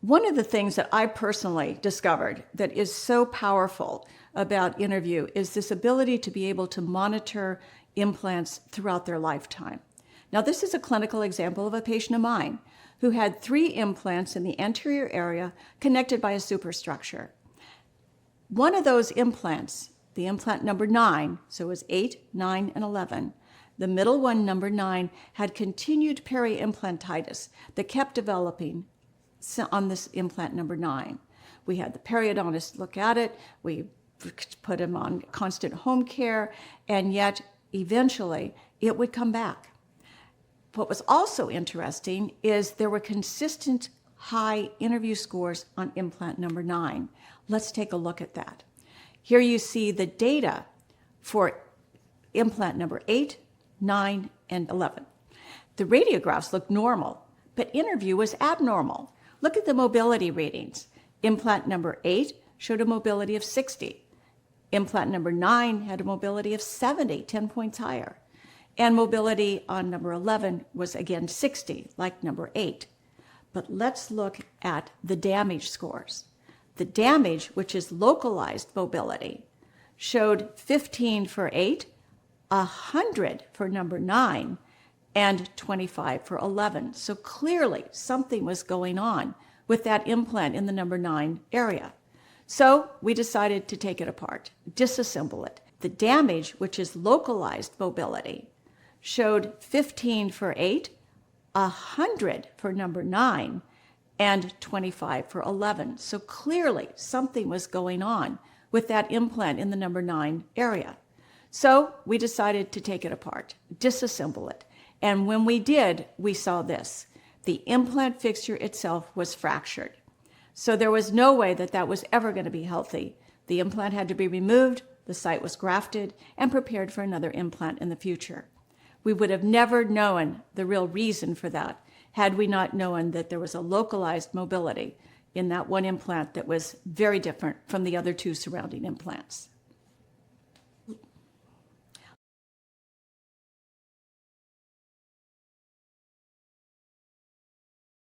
One of the things that I personally discovered that is so powerful about InnerView is this ability to be able to monitor implants throughout their lifetime. Now, this is a clinical example of a patient of mine who had 3 implants in the anterior area connected by a superstructure. One of those implants, the implant number 9, so it was 8, 9, and 11, the middle one, number 9, had continued peri-implantitis that kept developing on this implant number 9. We had the periodontist look at it, we put him on constant home care, and yet eventually it would come back. What was also interesting is there were consistent high InnerView scores on implant number 9. Let's take a look at that. Here you see the data for implant number 8, 9, and 11. The radiographs looked normal, but InnerView was abnormal. Look at the mobility readings. Implant number 8 showed a mobility of 60. Implant number 9 had a mobility of 70, 10 points higher. And mobility on number 11 was again 60, like number 8. But let's look at the damage scores. The damage, which is localized mobility, showed 15 for 8, 100 for number 9, and 25 for 11. So clearly something was going on with that implant in the number 9 area. So we decided to take it apart, disassemble it. The damage, which is localized mobility, showed 15 for 8, 100 for number 9, and 25 for 11. So clearly something was going on with that implant in the number 9 area. So we decided to take it apart, disassemble it. And when we did, we saw this. The implant fixture itself was fractured. So there was no way that that was ever going to be healthy. The implant had to be removed, the site was grafted, and prepared for another implant in the future. We would have never known the real reason for that had we not known that there was a localized mobility in that one implant that was very different from the other 2 surrounding implants.